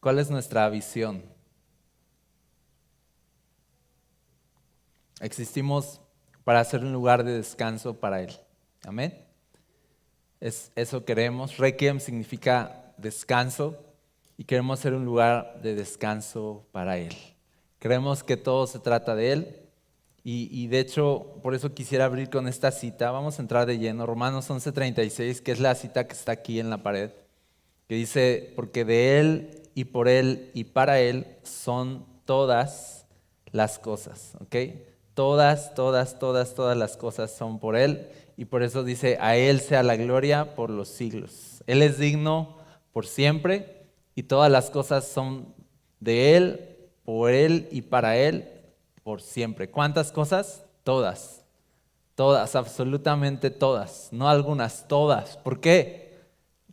¿Cuál es nuestra visión? Existimos para ser un lugar de descanso para Él. Amén. Eso queremos. Requiem significa descanso y queremos ser un lugar de descanso para Él. Creemos que todo se trata de Él y de hecho por eso quisiera abrir con esta cita. Vamos a entrar de lleno. Romanos 11:36, que es la cita que está aquí en la pared, que dice: porque de Él y por Él y para Él son todas las cosas. ¿Ok? Todas las cosas son por Él. Y por eso dice: a Él sea la gloria por los siglos. Él es digno por siempre y todas las cosas son de Él, por Él y para Él por siempre. ¿Cuántas cosas? Todas. Todas, absolutamente todas. No algunas, todas. ¿Por qué?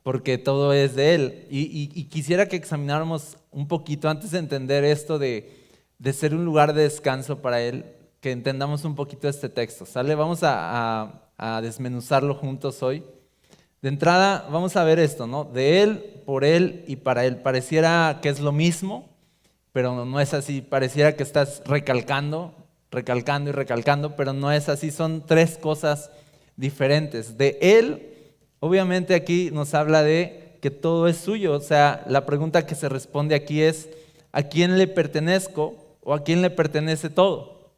Porque todo es de Él. Y quisiera que examináramos un poquito antes de entender esto de ser un lugar de descanso para Él, que entendamos un poquito este texto, ¿sale? Vamos a desmenuzarlo juntos hoy. De entrada vamos a ver esto, ¿no? De Él, por Él y para Él. Pareciera que es lo mismo, pero no es así. Pareciera que estás recalcando y recalcando, pero no es así. Son tres cosas diferentes. De Él, obviamente aquí nos habla de que todo es suyo. O sea, la pregunta que se responde aquí es: ¿a quién le pertenezco o a quién le pertenece todo?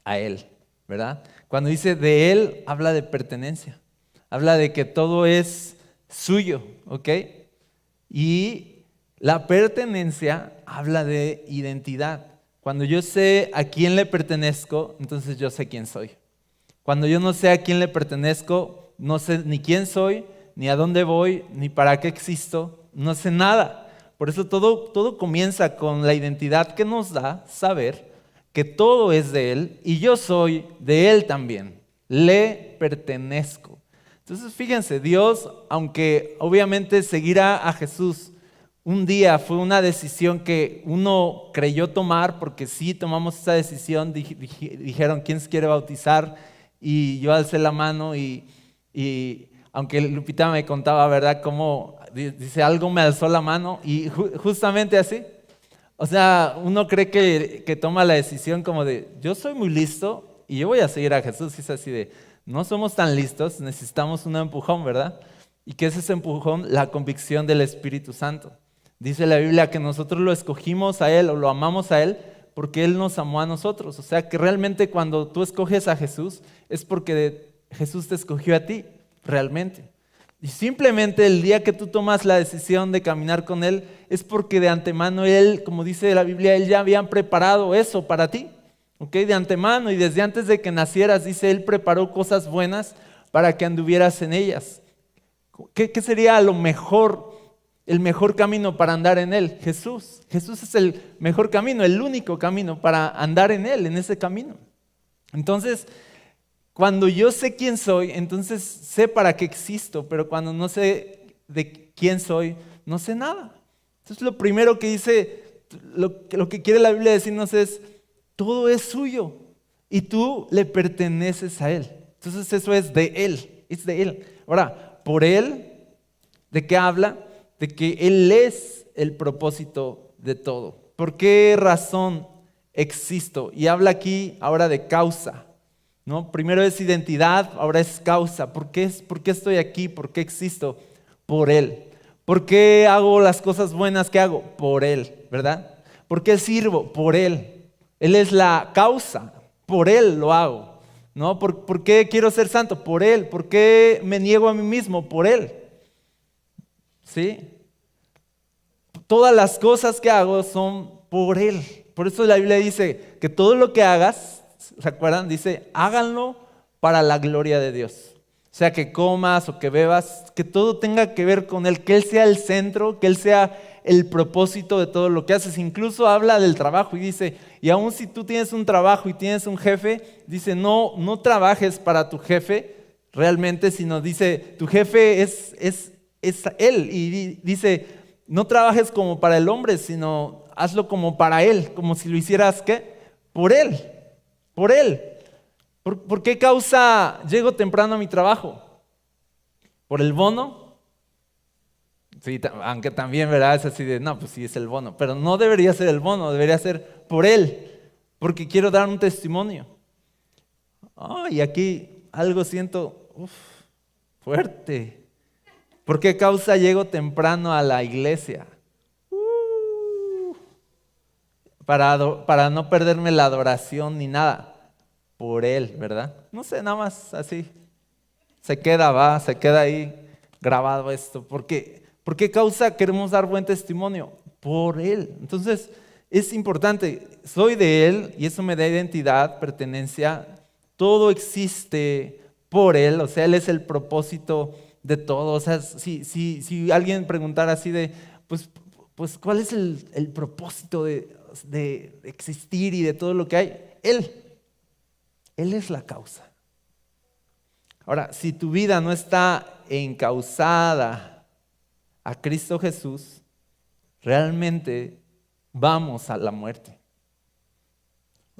A Él, ¿verdad? Cuando dice de Él, habla de pertenencia. Habla de que todo es suyo, ¿ok? Y la pertenencia habla de identidad. Cuando yo sé a quién le pertenezco, entonces yo sé quién soy. Cuando yo no sé a quién le pertenezco, no sé ni quién soy, ni a dónde voy, ni para qué existo, no sé nada. Por eso todo comienza con la identidad que nos da saber que todo es de Él y yo soy de Él también. Le pertenezco. Entonces fíjense, Dios, aunque obviamente seguir a Jesús un día fue una decisión que uno creyó tomar, porque sí tomamos esa decisión, dijeron: ¿quién se quiere bautizar? Y yo alcé la mano y aunque Lupita me contaba, ¿verdad? Cómo dice: algo me alzó la mano y justamente así. O sea, uno cree que toma la decisión como de: yo soy muy listo y yo voy a seguir a Jesús. Y es así de: no somos tan listos, necesitamos un empujón, ¿verdad? ¿Y qué es ese empujón? La convicción del Espíritu Santo. Dice la Biblia que nosotros lo escogimos a Él o lo amamos a Él porque Él nos amó a nosotros. O sea que realmente cuando tú escoges a Jesús es porque Jesús te escogió a ti, realmente. Y simplemente el día que tú tomas la decisión de caminar con Él es porque de antemano Él, como dice la Biblia, Él ya habían preparado eso para ti. ¿Ok? De antemano y desde antes de que nacieras, dice, Él preparó cosas buenas para que anduvieras en ellas. ¿Qué sería lo mejor? El mejor camino para andar en Él, Jesús. Jesús es el mejor camino, el único camino para andar en Él, en ese camino. Entonces, cuando yo sé quién soy, entonces sé para qué existo, pero cuando no sé de quién soy, no sé nada. Entonces lo primero que dice, lo que quiere la Biblia decirnos es: todo es suyo y tú le perteneces a Él. Entonces eso es de Él, es de Él. Ahora, por Él, ¿de qué habla? De que Él es el propósito de todo. ¿Por qué razón existo? Y habla aquí ahora de causa, ¿no? Primero es identidad, ahora es causa. ¿Por qué estoy aquí? ¿Por qué existo? Por Él. ¿Por qué hago las cosas buenas que hago? Por Él, ¿verdad? ¿Por qué sirvo? Por Él. Él es la causa, por Él lo hago, ¿no? ¿Por qué quiero ser santo? Por Él. ¿Por qué me niego a mí mismo? Por Él. ¿Sí? Todas las cosas que hago son por Él. Por eso la Biblia dice que todo lo que hagas, ¿se acuerdan? Dice: háganlo para la gloria de Dios. O sea, que comas o que bebas, que todo tenga que ver con Él, que Él sea el centro, que Él sea el propósito de todo lo que haces. Incluso habla del trabajo y dice: y aun si tú tienes un trabajo y tienes un jefe, dice, no trabajes para tu jefe realmente, sino dice, tu jefe es Él. Y dice, no trabajes como para el hombre, sino hazlo como para Él, como si lo hicieras, ¿qué? Por Él, por Él. ¿Por qué causa llego temprano a mi trabajo? ¿Por el bono? Sí, aunque también, ¿verdad? Es así de, no, pues sí es el bono. Pero no debería ser el bono, debería ser por Él, porque quiero dar un testimonio. Y aquí algo siento fuerte. ¿Por qué causa llego temprano a la iglesia? Para no perderme la adoración ni nada. Por Él, ¿verdad? No sé, nada más así. Se queda ahí grabado esto. ¿Por qué causa queremos dar buen testimonio? Por Él. Entonces, es importante. Soy de Él y eso me da identidad, pertenencia. Todo existe por Él. O sea, Él es el propósito de todo. O sea, si alguien preguntara así de, pues ¿cuál es el propósito de existir y de todo lo que hay? Él es la causa. Ahora, si tu vida no está encauzada a Cristo Jesús, realmente vamos a la muerte.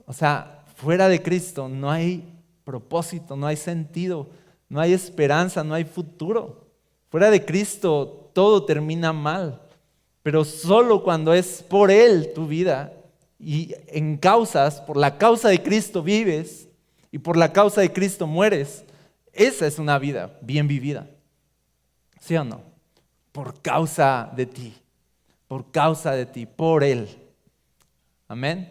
O sea, fuera de Cristo no hay propósito, no hay sentido, no hay esperanza, no hay futuro. Fuera de Cristo todo termina mal, pero solo cuando es por Él tu vida y por la causa de Cristo vives y por la causa de Cristo mueres. Esa es una vida bien vivida. ¿Sí o no? Por causa de ti, por Él. Amén.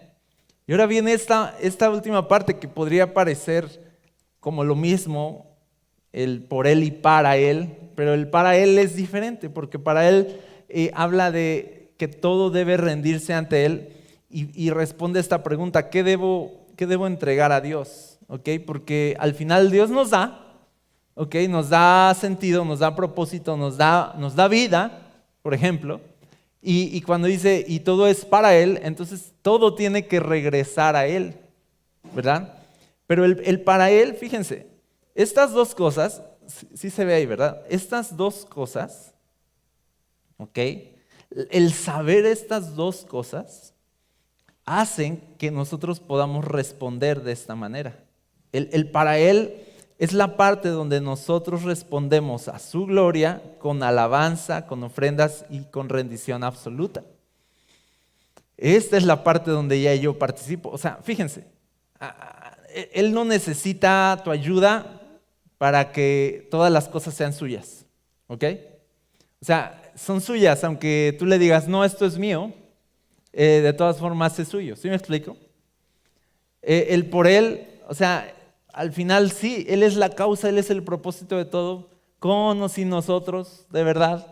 Y ahora viene esta última parte que podría parecer como lo mismo, el por Él y para Él, pero el para Él es diferente, porque para Él habla de que todo debe rendirse ante Él y responde esta pregunta: ¿qué debo entregar a Dios? ¿Okay? Porque al final Dios nos da. Okay, nos da sentido, nos da propósito, nos da vida, por ejemplo, y cuando dice, y todo es para Él, entonces todo tiene que regresar a Él, ¿verdad? Pero el para Él, fíjense, estas dos cosas, sí se ve ahí, ¿verdad? Estas dos cosas, ¿ok? El saber estas dos cosas hacen que nosotros podamos responder de esta manera. El para Él es la parte donde nosotros respondemos a su gloria con alabanza, con ofrendas y con rendición absoluta. Esta es la parte donde ya yo participo. O sea, fíjense, Él no necesita tu ayuda para que todas las cosas sean suyas. ¿Ok? O sea, son suyas, aunque tú le digas, no, esto es mío, de todas formas es suyo. ¿Sí me explico? El por Él, o sea, al final sí, Él es la causa, Él es el propósito de todo, con o sin nosotros, de verdad.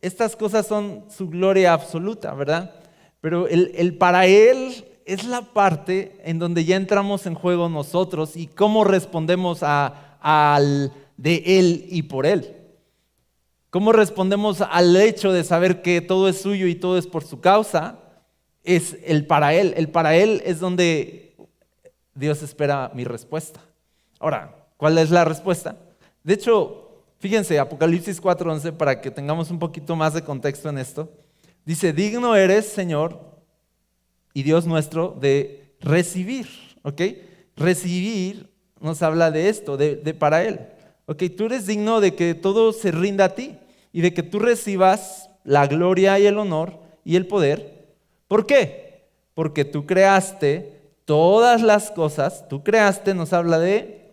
Estas cosas son su gloria absoluta, ¿verdad? Pero el para Él es la parte en donde ya entramos en juego nosotros y cómo respondemos al de Él y por Él. ¿Cómo respondemos al hecho de saber que todo es suyo y todo es por su causa? Es el para Él. El para Él es donde Dios espera mi respuesta. Ahora, ¿cuál es la respuesta? De hecho, fíjense, Apocalipsis 4:11, para que tengamos un poquito más de contexto en esto. Dice, digno eres, Señor y Dios nuestro, de recibir. ¿Ok? Recibir nos habla de esto, de para Él. ¿Ok? Tú eres digno de que todo se rinda a ti y de que tú recibas la gloria y el honor y el poder. ¿Por qué? Porque tú creaste todas las cosas, tú creaste, nos habla de,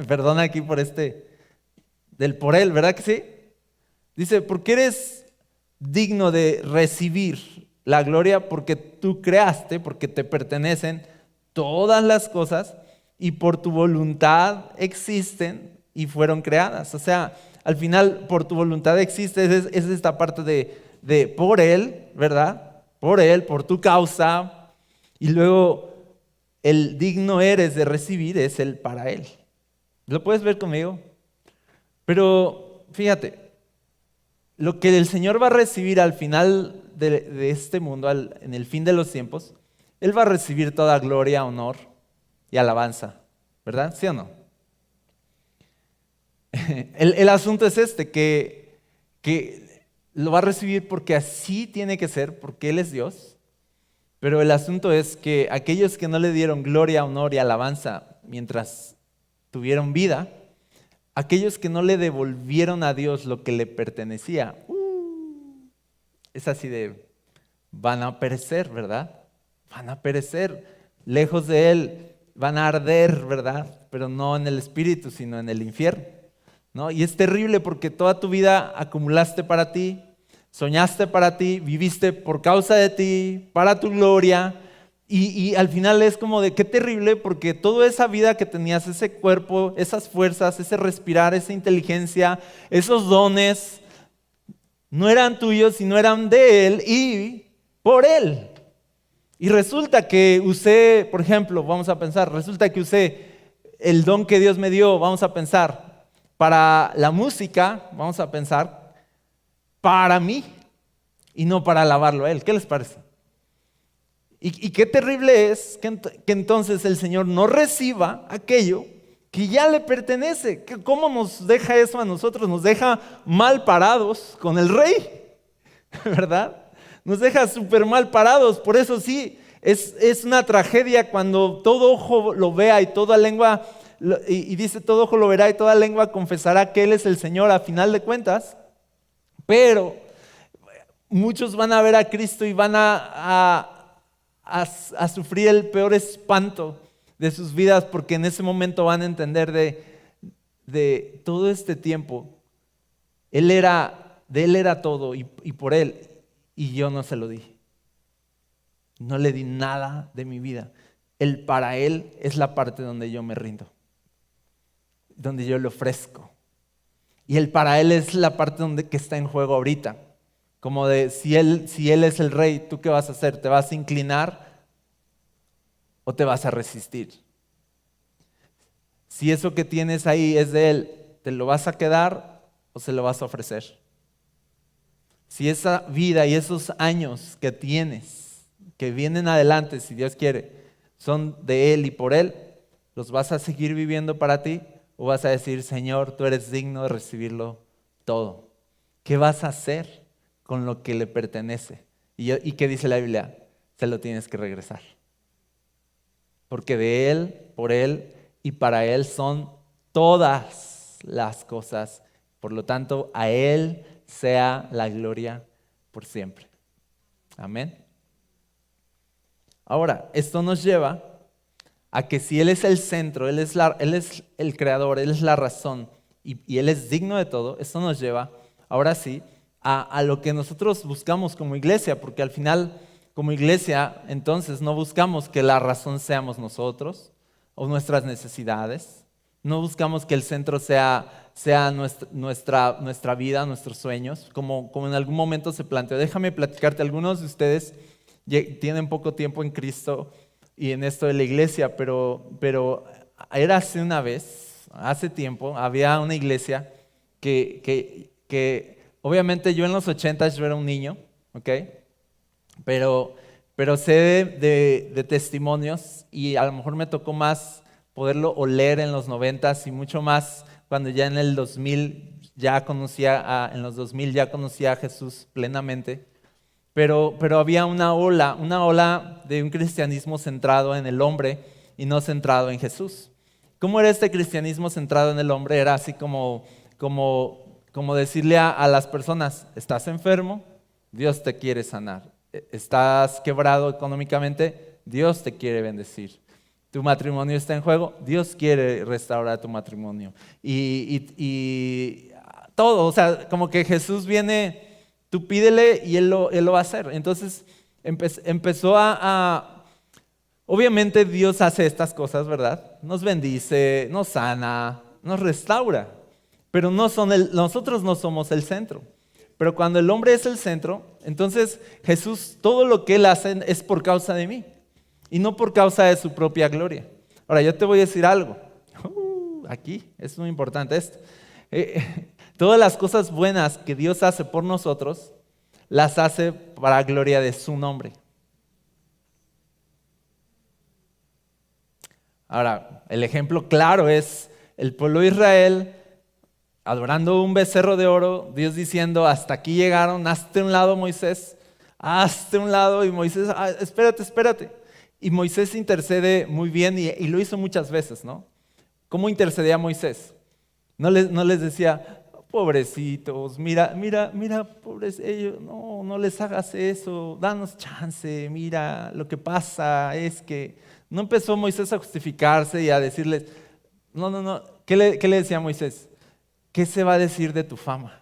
perdona aquí por del por Él, ¿verdad que sí? Dice, porque eres digno de recibir la gloria, porque tú creaste, porque te pertenecen todas las cosas y por tu voluntad existen y fueron creadas. O sea, al final por tu voluntad existe, es esta parte de por Él, ¿verdad? Por Él, por tu causa, y luego el digno eres de recibir es el para Él. ¿Lo puedes ver conmigo? Pero fíjate, lo que el Señor va a recibir al final de este mundo, en el fin de los tiempos, Él va a recibir toda gloria, honor y alabanza, ¿verdad? ¿Sí o no? El asunto es que lo va a recibir porque así tiene que ser, porque Él es Dios. Pero el asunto es que aquellos que no le dieron gloria, honor y alabanza mientras tuvieron vida, aquellos que no le devolvieron a Dios lo que le pertenecía, es así de, van a perecer, ¿verdad? Van a perecer, lejos de Él, van a arder, ¿verdad? Pero no en el espíritu, sino en el infierno, ¿no? Y es terrible porque toda tu vida acumulaste para ti, soñaste para ti, viviste por causa de ti, para tu gloria, y al final es como de qué terrible porque toda esa vida que tenías, ese cuerpo, esas fuerzas, ese respirar, esa inteligencia, esos dones, no eran tuyos, sino eran de Él y por Él. Y resulta que usé, por ejemplo, vamos a pensar, resulta que usé el don que Dios me dio, vamos a pensar, para la música, vamos a pensar, para mí y no para alabarlo a Él. ¿Qué les parece? Y qué terrible es que entonces el Señor no reciba aquello que ya le pertenece. ¿Cómo nos deja eso a nosotros? Nos deja mal parados con el Rey, ¿verdad? Nos deja súper mal parados. Por eso sí, es una tragedia cuando todo ojo lo vea y toda lengua, y dice todo ojo lo verá y toda lengua confesará que Él es el Señor a final de cuentas. Pero muchos van a ver a Cristo y van a sufrir el peor espanto de sus vidas porque en ese momento van a entender de todo este tiempo. De Él era todo y por Él, y yo no se lo di. No le di nada de mi vida. El para Él es la parte donde yo me rindo, donde yo le ofrezco. Y el para Él es la parte que está en juego ahorita. Como de si él es el Rey, ¿tú qué vas a hacer? ¿Te vas a inclinar o te vas a resistir? Si eso que tienes ahí es de Él, ¿te lo vas a quedar o se lo vas a ofrecer? Si esa vida y esos años que tienes, que vienen adelante, si Dios quiere, son de Él y por Él, ¿los vas a seguir viviendo para ti o vas a decir, Señor, tú eres digno de recibirlo todo? ¿Qué vas a hacer con lo que le pertenece? ¿Y qué dice la Biblia? Se lo tienes que regresar. Porque de Él, por Él y para Él son todas las cosas. Por lo tanto, a Él sea la gloria por siempre. Amén. Ahora, esto nos lleva a que si Él es el centro, Él es el creador, Él es la razón y Él es digno de todo, esto nos lleva, ahora sí, a lo que nosotros buscamos como iglesia, porque al final, como iglesia, entonces no buscamos que la razón seamos nosotros o nuestras necesidades, no buscamos que el centro sea nuestra vida, nuestros sueños, como en algún momento se planteó. Déjame platicarte, algunos de ustedes tienen poco tiempo en Cristo y en esto de la iglesia, pero era hace tiempo, había una iglesia que obviamente yo en los 80s yo era un niño, ¿ok? Pero sé de testimonios y a lo mejor me tocó más poderlo oler en los 90s y mucho más cuando ya en el 2000 en los 2000 ya conocía a Jesús plenamente. Pero había una ola de un cristianismo centrado en el hombre y no centrado en Jesús. ¿Cómo era este cristianismo centrado en el hombre? Era así como decirle a las personas, estás enfermo, Dios te quiere sanar. Estás quebrado económicamente, Dios te quiere bendecir. Tu matrimonio está en juego, Dios quiere restaurar tu matrimonio. Y todo, o sea, como que Jesús viene, tú pídele y Él lo va a hacer. Entonces empezó obviamente Dios hace estas cosas, ¿verdad? Nos bendice, nos sana, nos restaura. Pero nosotros no somos el centro. Pero cuando el hombre es el centro, entonces Jesús, todo lo que Él hace es por causa de mí y no por causa de su propia gloria. Ahora, yo te voy a decir algo. Aquí es muy importante esto. Todas las cosas buenas que Dios hace por nosotros, las hace para gloria de su nombre. Ahora, el ejemplo claro es el pueblo de Israel adorando un becerro de oro, Dios diciendo, hasta aquí llegaron, hazte un lado Moisés, hazte un lado, y Moisés, espérate. Y Moisés intercede muy bien y lo hizo muchas veces, ¿no? ¿Cómo intercedía Moisés? No les decía, pobrecitos, mira, pobres ellos, no les hagas eso, danos chance, mira, lo que pasa es que no empezó Moisés a justificarse y a decirles, no, ¿qué le decía Moisés? ¿Qué se va a decir de tu fama?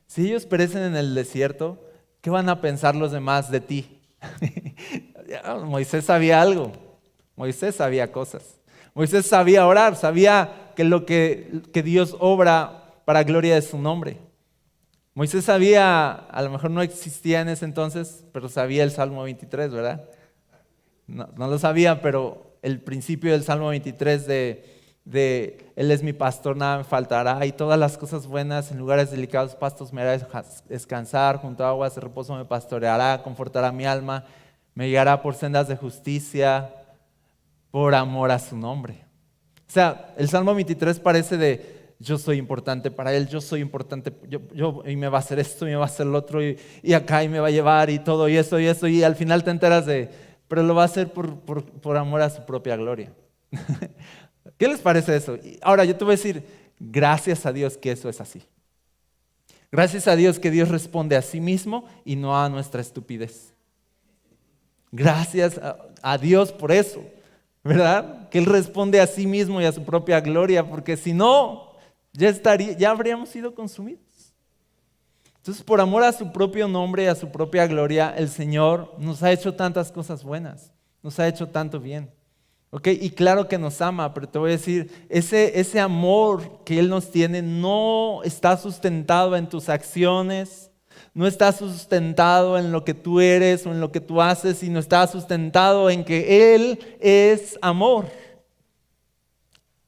Si ellos perecen en el desierto, ¿qué van a pensar los demás de ti? Moisés sabía algo, Moisés sabía cosas, Moisés sabía orar, sabía que lo que Dios obra para gloria de su nombre. Moisés sabía, a lo mejor no existía en ese entonces, pero sabía el Salmo 23, ¿verdad? No lo sabía, pero el principio del Salmo 23 de Él es mi pastor, nada me faltará, y todas las cosas buenas en lugares delicados pastos me hará descansar, junto a aguas de reposo me pastoreará, confortará mi alma, me guiará por sendas de justicia, por amor a su nombre. O sea, el Salmo 23 parece de yo soy importante para Él, yo soy importante, y me va a hacer esto, y me va a hacer lo otro, y acá, y me va a llevar, y todo, y eso, y al final te enteras pero lo va a hacer por amor a su propia gloria. ¿Qué les parece eso? Ahora yo te voy a decir, gracias a Dios que eso es así. Gracias a Dios que Dios responde a sí mismo y no a nuestra estupidez. Gracias a Dios por eso, ¿verdad? Que Él responde a sí mismo y a su propia gloria, porque si no, ya habríamos sido consumidos. Entonces, por amor a su propio nombre y a su propia gloria, el Señor nos ha hecho tantas cosas buenas, nos ha hecho tanto bien. ¿Ok? Y claro que nos ama, pero te voy a decir, ese amor que Él nos tiene no está sustentado en tus acciones, no está sustentado en lo que tú eres o en lo que tú haces, sino está sustentado en que Él es amor.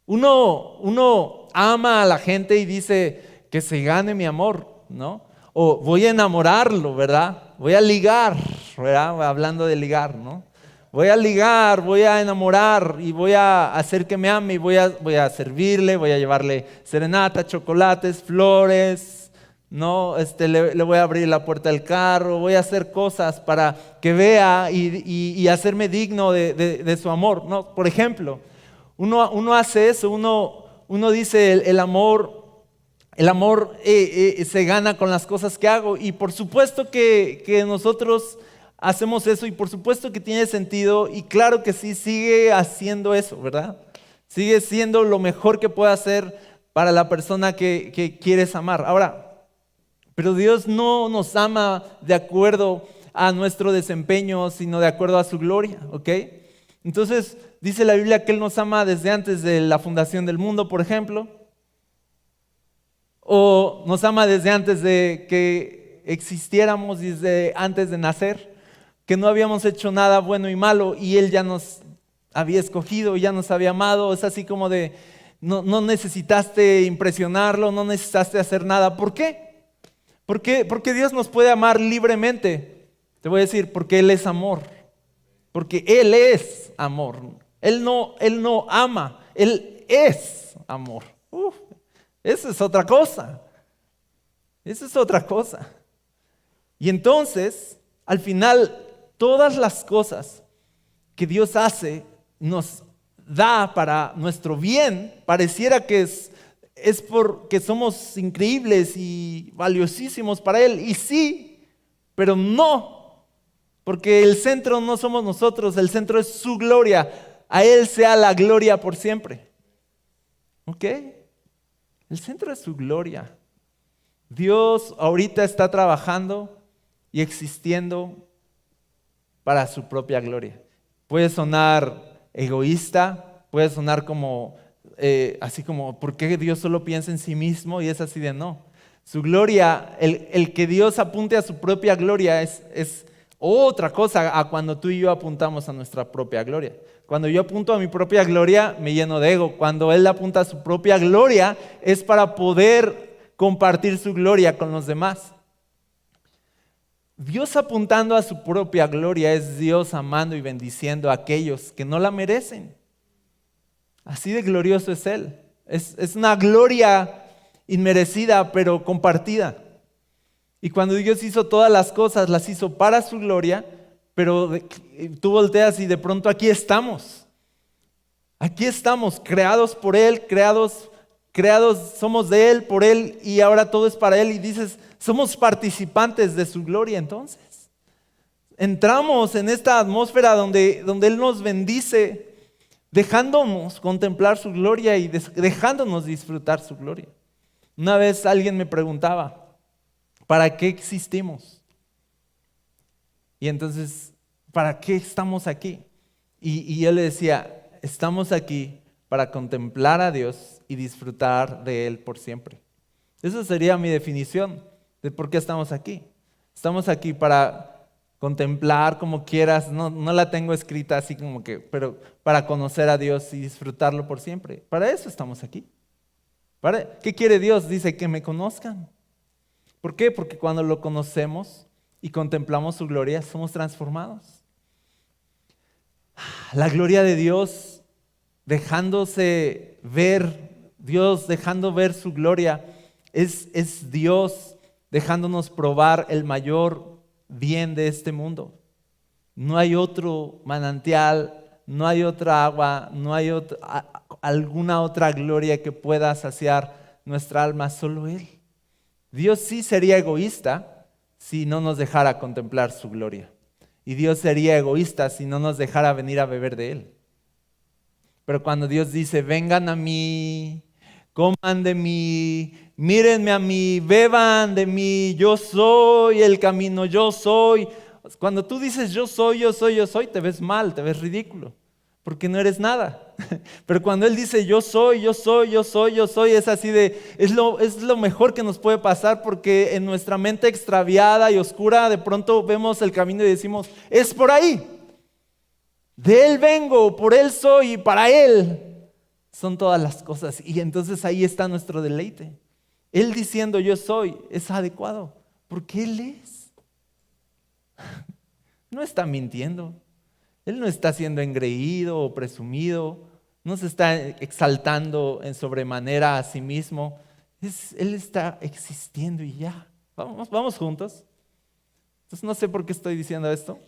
Uno ama a la gente y dice que se gane mi amor, ¿no? O voy a enamorarlo, ¿verdad? Voy a ligar, ¿verdad? Hablando de ligar, ¿no? Voy a ligar, voy a enamorar y voy a hacer que me ame y voy a servirle, voy a llevarle serenata, chocolates, flores, ¿no? Le voy a abrir la puerta del carro, voy a hacer cosas para que vea y hacerme digno de su amor, ¿no? Por ejemplo, uno hace eso, uno dice el amor se gana con las cosas que hago, y por supuesto que nosotros hacemos eso, y por supuesto que tiene sentido, y claro que sí, sigue haciendo eso, ¿verdad? Sigue siendo lo mejor que puede hacer para la persona que quieres amar. Ahora, pero Dios no nos ama de acuerdo a nuestro desempeño, sino de acuerdo a su gloria, ¿ok? Entonces, dice la Biblia que Él nos ama desde antes de la fundación del mundo, por ejemplo. O nos ama desde antes de que existiéramos, desde antes de nacer, que no habíamos hecho nada bueno y malo y Él ya nos había escogido, ya nos había amado. Es así como de, no necesitaste impresionarlo, no necesitaste hacer nada. ¿Por qué? Porque Dios nos puede amar libremente. Te voy a decir, porque Él es amor. Porque Él es amor. Él no ama, Él es amor. Eso es otra cosa. Eso es otra cosa. Y entonces, al final, todas las cosas que Dios hace nos da para nuestro bien. Pareciera que es porque somos increíbles y valiosísimos para Él. Y sí, pero no. Porque el centro no somos nosotros, el centro es su gloria. A Él sea la gloria por siempre. ¿Ok? El centro es su gloria. Dios ahorita está trabajando y existiendo para su propia gloria. Puede sonar egoísta, puede sonar como, así como, ¿por qué Dios solo piensa en sí mismo? Y es así de no. Su gloria, el que Dios apunte a su propia gloria es otra cosa a cuando tú y yo apuntamos a nuestra propia gloria. Cuando yo apunto a mi propia gloria, me lleno de ego. Cuando Él apunta a su propia gloria, es para poder compartir su gloria con los demás. Dios apuntando a su propia gloria es Dios amando y bendiciendo a aquellos que no la merecen. Así de glorioso es Él. Es una gloria inmerecida, pero compartida. Y cuando Dios hizo todas las cosas, las hizo para su gloria, pero tú volteas y de pronto aquí estamos. Aquí estamos, creados por Él, creados creados, somos de Él, por Él y ahora todo es para Él. Y dices, somos participantes de su gloria entonces. Entramos en esta atmósfera donde Él nos bendice, dejándonos contemplar su gloria y dejándonos disfrutar su gloria. Una vez alguien me preguntaba, ¿para qué existimos? Y entonces, ¿para qué estamos aquí? Y yo le decía, estamos aquí para contemplar a Dios y disfrutar de Él por siempre. Esa sería mi definición de por qué estamos aquí. Estamos aquí para contemplar como quieras, no la tengo escrita así como que, pero para conocer a Dios y disfrutarlo por siempre. Para eso estamos aquí. ¿Qué quiere Dios? Dice que me conozcan. ¿Por qué? Porque cuando lo conocemos y contemplamos su gloria, somos transformados. La gloria de Dios, dejándose ver, Dios dejando ver su gloria, es Dios dejándonos probar el mayor bien de este mundo. No hay otro manantial, no hay otra agua, no hay alguna otra gloria que pueda saciar nuestra alma, solo Él. Dios sí sería egoísta si no nos dejara contemplar su gloria. Y Dios sería egoísta si no nos dejara venir a beber de Él. Pero cuando Dios dice, vengan a mí, coman de mí, mírenme a mí, beban de mí, yo soy el camino, yo soy. Cuando tú dices yo soy, te ves mal, te ves ridículo, porque no eres nada. Pero cuando Él dice yo soy, es así de, es lo mejor que nos puede pasar, porque en nuestra mente extraviada y oscura de pronto vemos el camino y decimos, es por ahí. De Él vengo, por Él soy y para Él son todas las cosas. Y entonces ahí está nuestro deleite. Él diciendo yo soy es adecuado porque Él es. No está mintiendo. Él no está siendo engreído o presumido. No se está exaltando en sobremanera a sí mismo. Él está existiendo y ya. Vamos juntos. Entonces no sé por qué estoy diciendo esto,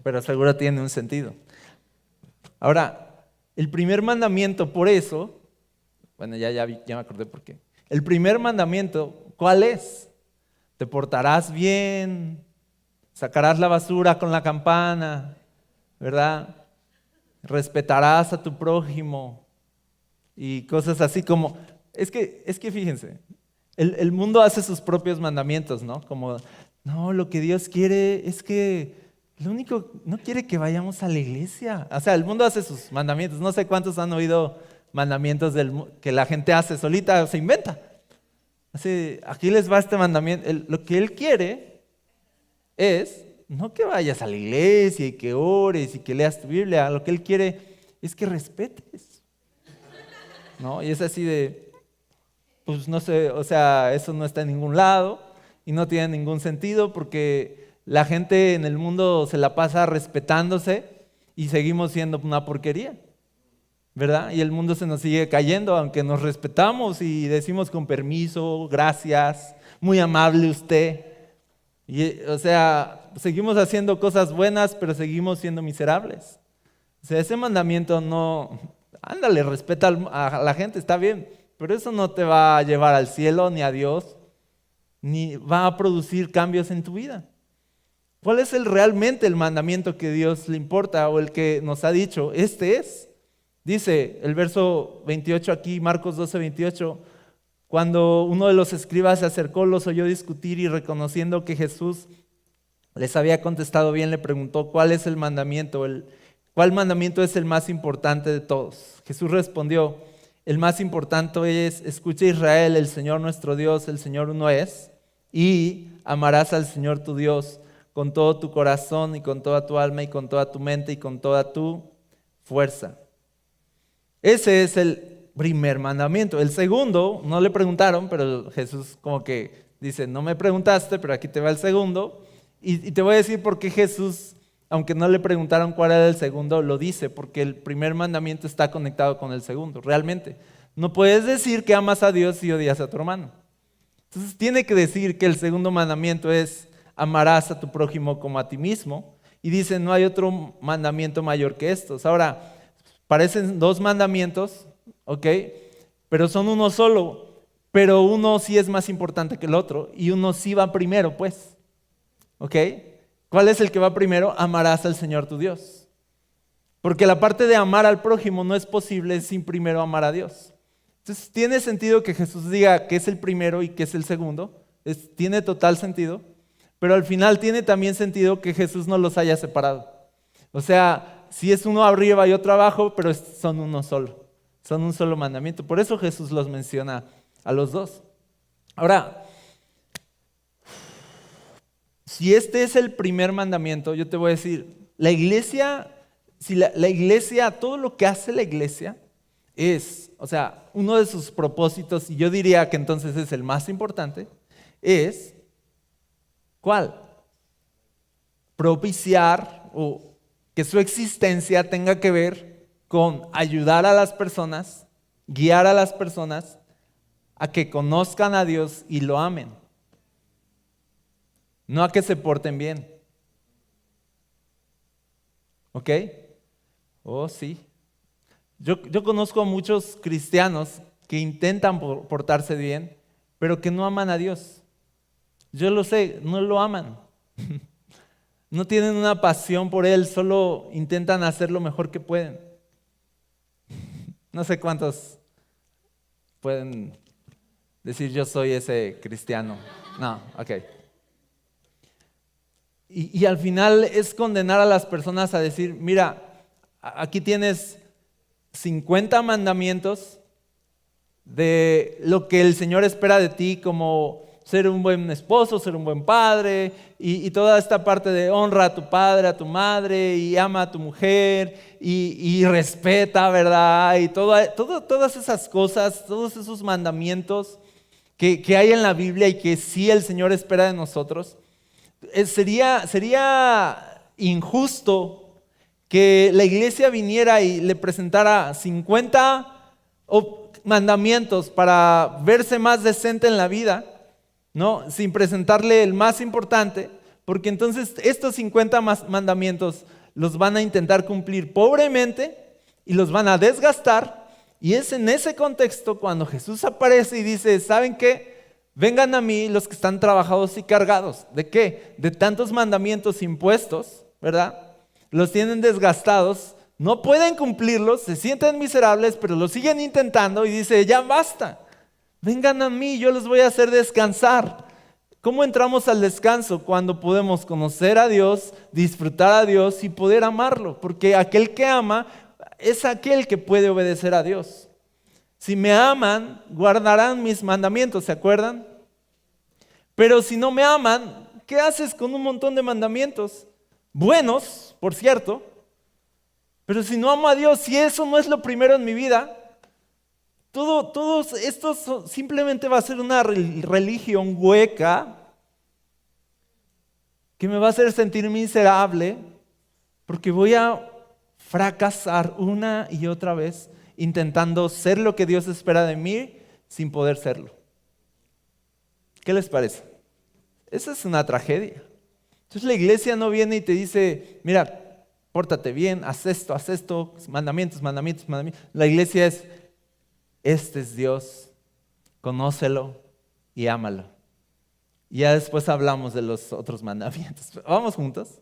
pero seguro tiene un sentido. Ahora, el primer mandamiento por eso, bueno, ya me acordé por qué. El primer mandamiento, ¿cuál es? Te portarás bien, sacarás la basura con la campana, ¿verdad? Respetarás a tu prójimo y cosas así como, es que fíjense, el mundo hace sus propios mandamientos, ¿no? Como, no, lo que Dios quiere es que no quiere que vayamos a la iglesia. O sea, el mundo hace sus mandamientos. No sé cuántos han oído mandamientos que la gente hace solita o se inventa. Así, aquí les va este mandamiento. Lo que Él quiere es no que vayas a la iglesia y que ores y que leas tu Biblia. Lo que Él quiere es que respetes, ¿no? Y es así de, pues no sé, o sea, eso no está en ningún lado y no tiene ningún sentido porque la gente en el mundo se la pasa respetándose y seguimos siendo una porquería, ¿verdad? Y el mundo se nos sigue cayendo, aunque nos respetamos y decimos con permiso, gracias, muy amable usted. Y, o sea, seguimos haciendo cosas buenas, pero seguimos siendo miserables. O sea, ese mandamiento no, ándale, respeta a la gente, está bien, pero eso no te va a llevar al cielo ni a Dios, ni va a producir cambios en tu vida. ¿Cuál es realmente el mandamiento que Dios le importa o el que nos ha dicho? Este es. Dice el verso 28 aquí, Marcos 12, 28, cuando uno de los escribas se acercó, los oyó discutir y reconociendo que Jesús les había contestado bien, le preguntó, ¿cuál es el mandamiento? ¿Cuál mandamiento es el más importante de todos? Jesús respondió, el más importante es, escucha Israel, el Señor nuestro Dios, el Señor uno es, y amarás al Señor tu Dios con todo tu corazón y con toda tu alma y con toda tu mente y con toda tu fuerza. Ese es el primer mandamiento. El segundo, no le preguntaron, pero Jesús como que dice, no me preguntaste, pero aquí te va el segundo. Y te voy a decir por qué Jesús, aunque no le preguntaron cuál era el segundo, lo dice, porque el primer mandamiento está conectado con el segundo, realmente. No puedes decir que amas a Dios y odias a tu hermano. Entonces tiene que decir que el segundo mandamiento es amarás a tu prójimo como a ti mismo. Y dice, no hay otro mandamiento mayor que estos. Ahora, parecen dos mandamientos, ¿ok? pero son uno solo, pero uno sí es más importante que el otro y uno sí va primero, pues. ¿Ok? ¿Cuál es el que va primero? Amarás al Señor tu Dios. Porque la parte de amar al prójimo no es posible sin primero amar a Dios. Entonces, ¿tiene sentido que Jesús diga que es el primero y que es el segundo? Tiene total sentido. Pero al final tiene también sentido que Jesús no los haya separado. O sea, si es uno arriba y otro abajo, pero son uno solo. Son un solo mandamiento. Por eso Jesús los menciona a los dos. Ahora, si este es el primer mandamiento, yo te voy a decir, la iglesia, si la iglesia, todo lo que hace la iglesia es, o sea, uno de sus propósitos, y yo diría que entonces es el más importante, es, ¿cuál? Propiciar o que su existencia tenga que ver con ayudar a las personas, guiar a las personas a que conozcan a Dios y lo amen. No a que se porten bien. ¿Ok? Oh, sí. Yo conozco a muchos cristianos que intentan portarse bien, pero que no aman a Dios. Yo lo sé, no lo aman. No tienen una pasión por Él, solo intentan hacer lo mejor que pueden. No sé cuántos pueden decir yo soy ese cristiano. No, ok. Y al final es condenar a las personas a decir, mira, aquí tienes 50 mandamientos de lo que el Señor espera de ti, como ser un buen esposo, ser un buen padre, y toda esta parte de honra a tu padre, a tu madre, y ama a tu mujer, y respeta, ¿verdad? Y todas esas cosas, todos esos mandamientos que hay en la Biblia y que sí el Señor espera de nosotros. Sería injusto que la iglesia viniera y le presentara 50 mandamientos para verse más decente en la vida, ¿no? Sin presentarle el más importante, porque entonces estos 50 mandamientos los van a intentar cumplir pobremente y los van a desgastar, y es en ese contexto cuando Jesús aparece y dice, ¿saben qué? Vengan a mí los que están trabajados y cargados. ¿De qué? De tantos mandamientos impuestos, ¿verdad? Los tienen desgastados, no pueden cumplirlos, se sienten miserables, pero lo siguen intentando y dice, ya basta. Vengan a mí, yo los voy a hacer descansar. ¿Cómo entramos al descanso? Cuando podemos conocer a Dios, disfrutar a Dios y poder amarlo. Porque aquel que ama es aquel que puede obedecer a Dios. Si me aman, guardarán mis mandamientos, ¿se acuerdan? Pero si no me aman, ¿qué haces con un montón de mandamientos? Buenos, por cierto. Pero si no amo a Dios, si eso no es lo primero en mi vida, todos estos simplemente va a ser una religión hueca que me va a hacer sentir miserable porque voy a fracasar una y otra vez intentando ser lo que Dios espera de mí sin poder serlo. ¿Qué les parece? Esa es una tragedia. Entonces la iglesia no viene y te dice, mira, pórtate bien, haz esto, mandamientos. La iglesia es, este es Dios, conócelo y ámalo. Y ya después hablamos de los otros mandamientos. ¿Vamos juntos?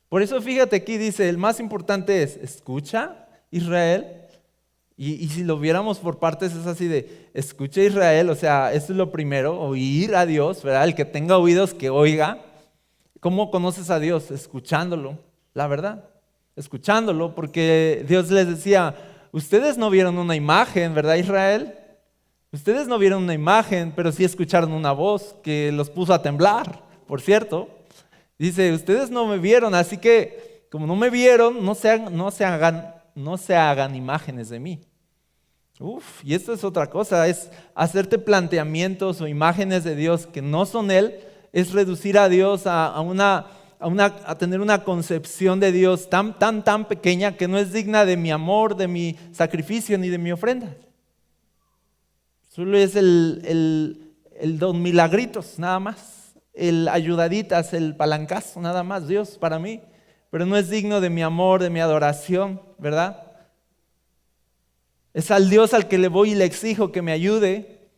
Por eso fíjate aquí dice, el más importante es, escucha Israel, y si lo viéramos por partes es así de, escucha Israel, o sea, esto es lo primero, oír a Dios, ¿verdad? El que tenga oídos que oiga. ¿Cómo conoces a Dios? Escuchándolo, la verdad, escuchándolo, porque Dios les decía, ustedes no vieron una imagen, ¿verdad, Israel? Ustedes no vieron una imagen, pero sí escucharon una voz que los puso a temblar, por cierto. Dice, ustedes no me vieron, así que como no me vieron, no se hagan imágenes de mí. Y esto es otra cosa, es hacerte planteamientos o imágenes de Dios que no son Él, es reducir a Dios a tener una concepción de Dios tan pequeña que no es digna de mi amor, de mi sacrificio ni de mi ofrenda. Solo es el don milagritos, nada más, el ayudaditas, el palancazo, nada más, Dios para mí. Pero no es digno de mi amor, de mi adoración, ¿verdad? Es al Dios al que le voy y le exijo que me ayude,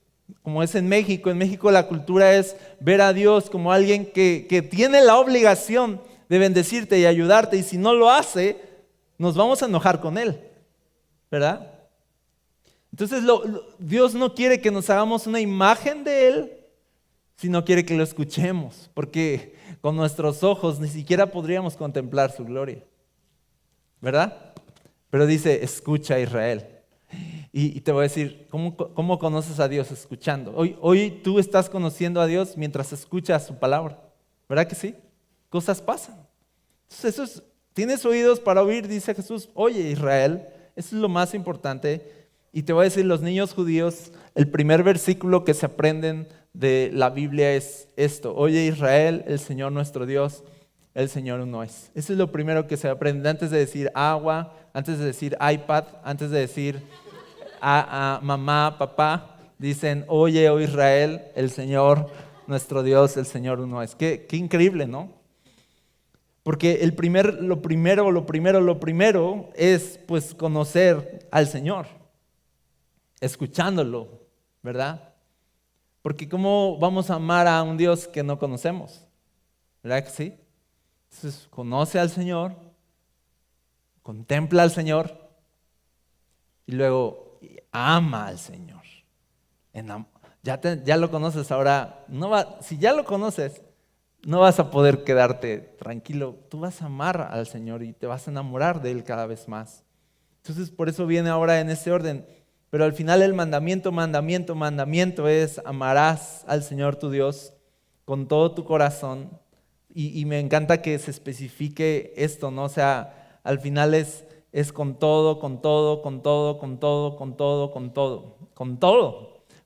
como es en México. En México la cultura es ver a Dios como alguien que tiene la obligación de bendecirte y ayudarte, y si no lo hace, nos vamos a enojar con Él, ¿verdad? Entonces Dios no quiere que nos hagamos una imagen de Él, sino quiere que lo escuchemos, porque con nuestros ojos ni siquiera podríamos contemplar su gloria, ¿verdad? Pero dice, escucha Israel. Y te voy a decir, ¿cómo conoces a Dios? Escuchando. Hoy tú estás conociendo a Dios mientras escuchas su palabra, ¿verdad que sí? Cosas pasan. Entonces tienes oídos para oír, dice Jesús. Oye Israel, eso es lo más importante. Y te voy a decir, los niños judíos, el primer versículo que se aprenden de la Biblia es esto: oye Israel, el Señor nuestro Dios, el Señor uno es. Eso es lo primero que se aprende antes de decir agua, antes de decir iPad, antes de decir a mamá, papá. Dicen, oye, oh Israel, el Señor nuestro Dios, el Señor uno es. Qué increíble, ¿no? Porque lo primero es pues conocer al Señor, escuchándolo, ¿verdad? Porque ¿cómo vamos a amar a un Dios que no conocemos? ¿Verdad que sí? Entonces, conoce al Señor, contempla al Señor y luego ama al Señor. Ya lo conoces, ahora si ya lo conoces, no vas a poder quedarte tranquilo. Tú vas a amar al Señor y te vas a enamorar de Él cada vez más. Entonces, por eso viene ahora en ese orden. Pero al final el mandamiento es: amarás al Señor tu Dios con todo tu corazón. Y me encanta que se especifique esto, ¿no? O sea, al final es con todo.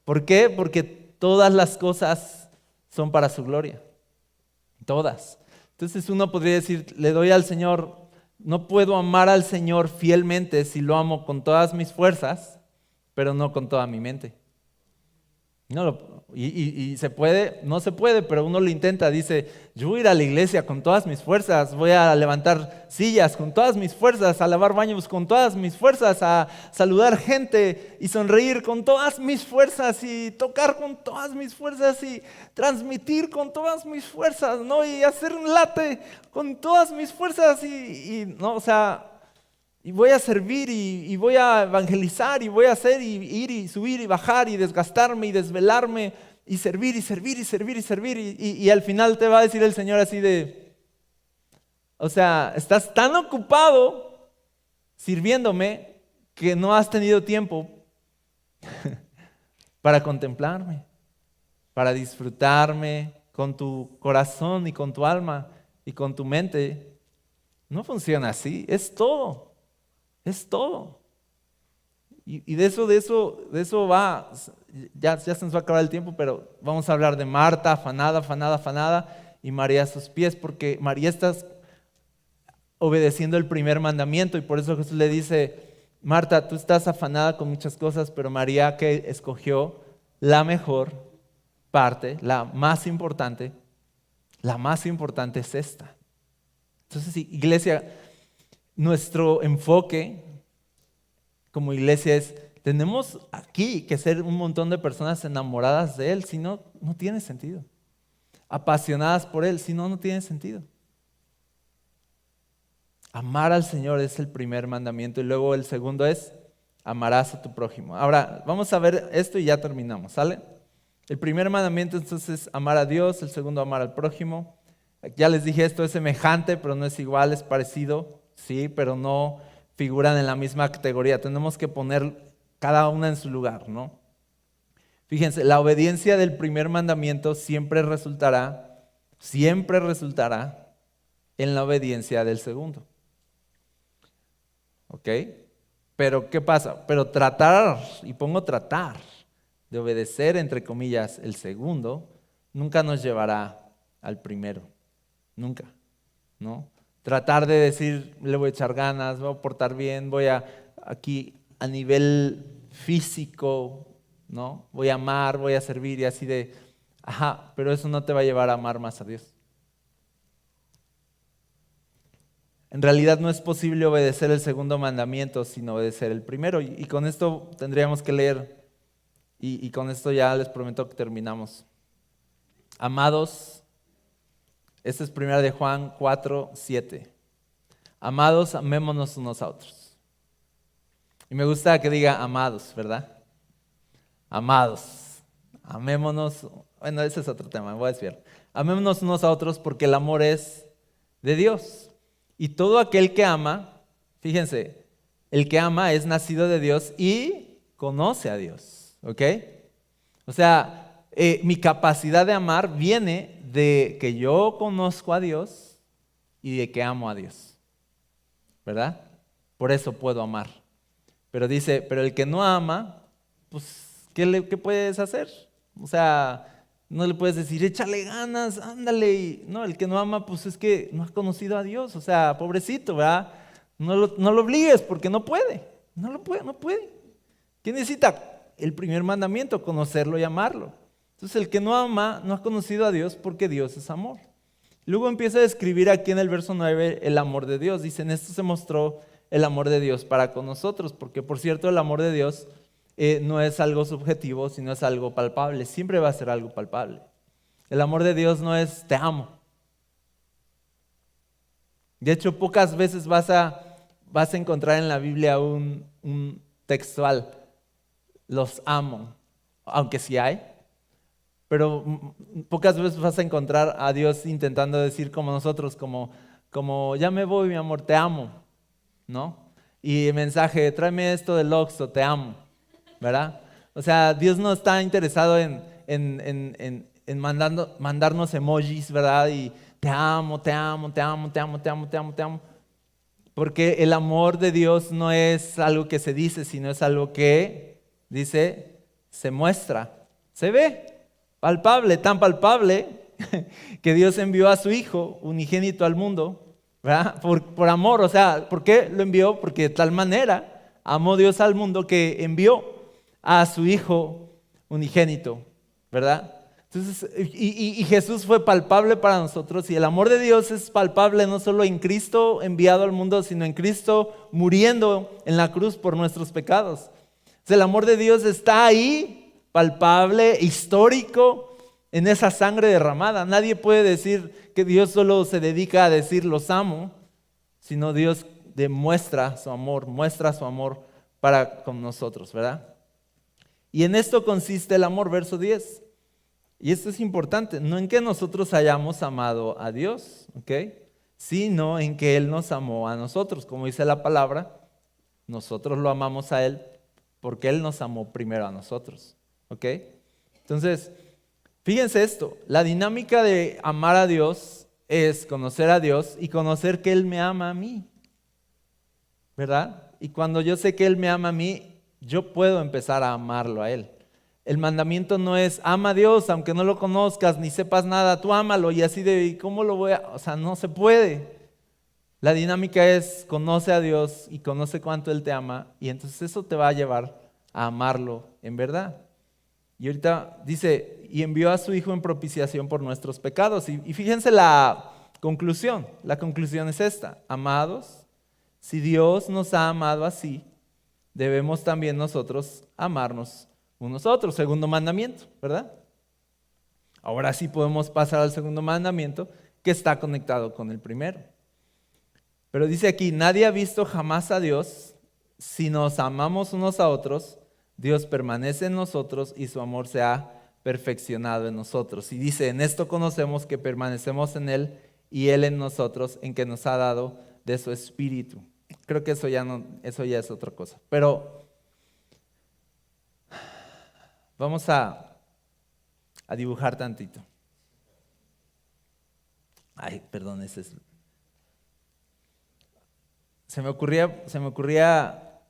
¿Por qué? Porque todas las cosas son para su gloria. Todas. Entonces uno podría decir, le doy al Señor, no puedo amar al Señor fielmente si lo amo con todas mis fuerzas, pero no con toda mi mente. Y se puede, no se puede, pero uno lo intenta. Dice, yo voy a ir a la iglesia con todas mis fuerzas, voy a levantar sillas con todas mis fuerzas, a lavar baños con todas mis fuerzas, a saludar gente y sonreír con todas mis fuerzas y tocar con todas mis fuerzas y transmitir con todas mis fuerzas, ¿no? Y hacer un late con todas mis fuerzas no, o sea, y voy a servir y voy a evangelizar y voy a hacer y ir y subir y bajar y desgastarme y desvelarme y servir y al final te va a decir el Señor así de, o sea, estás tan ocupado sirviéndome que no has tenido tiempo para contemplarme, para disfrutarme con tu corazón y con tu alma y con tu mente. No funciona así, es todo. Es todo. Y de eso va, ya se nos va a acabar el tiempo, pero vamos a hablar de Marta, afanada, y María a sus pies, porque María está obedeciendo el primer mandamiento, y por eso Jesús le dice, Marta, tú estás afanada con muchas cosas, pero María, que escogió la mejor parte, la más importante es esta. Entonces, iglesia, nuestro enfoque como iglesia es, tenemos aquí que ser un montón de personas enamoradas de Él, si no, no tiene sentido. Apasionadas por Él, si no, no tiene sentido. Amar al Señor es el primer mandamiento y luego el segundo es, amarás a tu prójimo. Ahora, vamos a ver esto y ya terminamos, ¿sale? El primer mandamiento entonces es amar a Dios, el segundo amar al prójimo. Ya les dije, esto es semejante, pero no es igual, es parecido. Sí, pero no figuran en la misma categoría. Tenemos que poner cada una en su lugar, ¿no? Fíjense, la obediencia del primer mandamiento siempre resultará en la obediencia del segundo. ¿Ok? Pero ¿qué pasa? Pero tratar, y pongo tratar, de obedecer, entre comillas, el segundo, nunca nos llevará al primero. Nunca, ¿no? Tratar de decir, le voy a echar ganas, voy a portar bien, aquí a nivel físico, ¿no? Voy a amar, voy a servir y así de, pero eso no te va a llevar a amar más a Dios. en realidad no es posible obedecer el segundo mandamiento sin obedecer el primero. Y con esto tendríamos que leer, y con esto ya les prometo que terminamos. Amados, esta es primera de Juan 4:7. Amados, amémonos unos a otros. Y me gusta que diga amados, ¿verdad? Amados, amémonos. Bueno, ese es otro tema, me voy a desviar. Amémonos unos a otros porque el amor es de Dios. Y todo aquel que ama, fíjense, el que ama es nacido de Dios y conoce a Dios. ¿Ok? O sea, mi capacidad de amar viene de que yo conozco a Dios y de que amo a Dios. ¿Verdad? Por eso puedo amar. Pero dice, pero el que no ama, pues, ¿qué puedes hacer? O sea, no le puedes decir, échale ganas, ándale. No, el que no ama, pues es que no ha conocido a Dios. O sea, pobrecito, ¿verdad? No lo obligues porque no puede. No puede. ¿Qué necesita? El primer mandamiento, conocerlo y amarlo. Entonces, el que no ama no ha conocido a Dios porque Dios es amor. Luego empieza a describir aquí en el verso 9 el amor de Dios. Dice, en esto se mostró el amor de Dios para con nosotros, porque por cierto el amor de Dios no es algo subjetivo, sino es algo palpable. Siempre va a ser algo palpable. El amor de Dios no es te amo. De hecho, pocas veces vas a encontrar en la Biblia un textual, los amo, aunque sí hay. Pero pocas veces vas a encontrar a Dios intentando decir como nosotros, como ya me voy, mi amor, te amo, ¿no? Y el mensaje, tráeme esto del Oxxo, te amo, ¿verdad? O sea, Dios no está interesado en mandarnos emojis, ¿verdad? Y te amo. Porque el amor de Dios no es algo que se dice, sino es algo que, dice, se muestra, se ve. Palpable, tan palpable que Dios envió a su Hijo unigénito al mundo, ¿verdad? Por amor. O sea, ¿por qué lo envió? Porque de tal manera amó Dios al mundo que envió a su Hijo unigénito, ¿verdad? Entonces, y Jesús fue palpable para nosotros, y el amor de Dios es palpable no solo en Cristo enviado al mundo, sino en Cristo muriendo en la cruz por nuestros pecados. Entonces, el amor de Dios está ahí, palpable, histórico, en esa sangre derramada. Nadie puede decir que Dios solo se dedica a decir los amo, sino Dios muestra su amor para con nosotros, ¿verdad? Y en esto consiste el amor, verso 10. Y esto es importante, no en que nosotros hayamos amado a Dios, ¿ok? Sino en que Él nos amó a nosotros. Como dice la palabra, nosotros lo amamos a Él porque Él nos amó primero a nosotros. ¿Ok? Entonces, fíjense esto, la dinámica de amar a Dios es conocer a Dios y conocer que Él me ama a mí, ¿verdad? Y cuando yo sé que Él me ama a mí, yo puedo empezar a amarlo a Él. El mandamiento no es ama a Dios, aunque no lo conozcas ni sepas nada, tú ámalo y así de, ¿cómo lo voy a...? O sea, no se puede. La dinámica es conoce a Dios y conoce cuánto Él te ama, y entonces eso te va a llevar a amarlo en verdad. Y ahorita dice, y envió a su Hijo en propiciación por nuestros pecados. Y fíjense la conclusión es esta: amados, si Dios nos ha amado así, debemos también nosotros amarnos unos a otros. Segundo mandamiento, ¿verdad? Ahora sí podemos pasar al segundo mandamiento, que está conectado con el primero. Pero dice aquí, nadie ha visto jamás a Dios. Si nos amamos unos a otros, Dios permanece en nosotros y su amor se ha perfeccionado en nosotros. Y dice, en esto conocemos que permanecemos en Él y Él en nosotros, en que nos ha dado de su Espíritu. Creo que eso ya es otra cosa. Pero vamos a dibujar tantito. Ay, perdón, ese es... Se me ocurría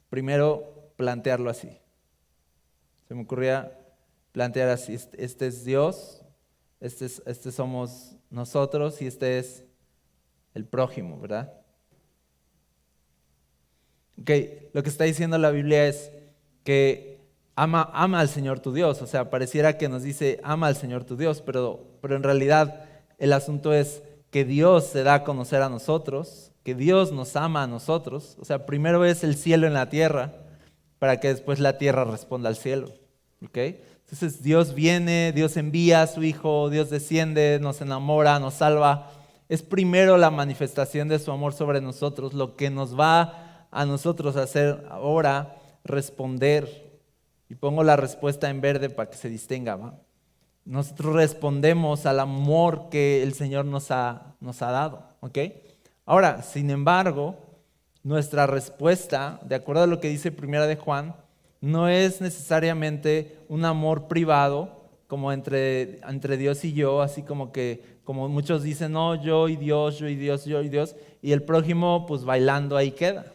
primero plantearlo así. Se me ocurría plantear así: este es Dios, este somos nosotros y este es el prójimo, ¿verdad? Ok, lo que está diciendo la Biblia es que ama al Señor tu Dios. O sea, pareciera que nos dice ama al Señor tu Dios, pero en realidad el asunto es que Dios se da a conocer a nosotros que Dios nos ama a nosotros. O sea, primero es el cielo en la tierra, para que después la tierra responda al cielo. ¿Ok? Entonces Dios viene, Dios envía a su Hijo, Dios desciende, nos enamora, nos salva. Es primero la manifestación de su amor sobre nosotros, lo que nos va a nosotros a hacer ahora responder. Y pongo la respuesta en verde para que se distinga, ¿va? Nosotros respondemos al amor que el Señor nos ha dado. ¿Ok? Ahora, sin embargo, nuestra respuesta, de acuerdo a lo que dice Primera de Juan, no es necesariamente un amor privado, como entre Dios y yo, así como muchos dicen, no, yo y Dios, yo y Dios, yo y Dios, y el prójimo pues bailando ahí queda.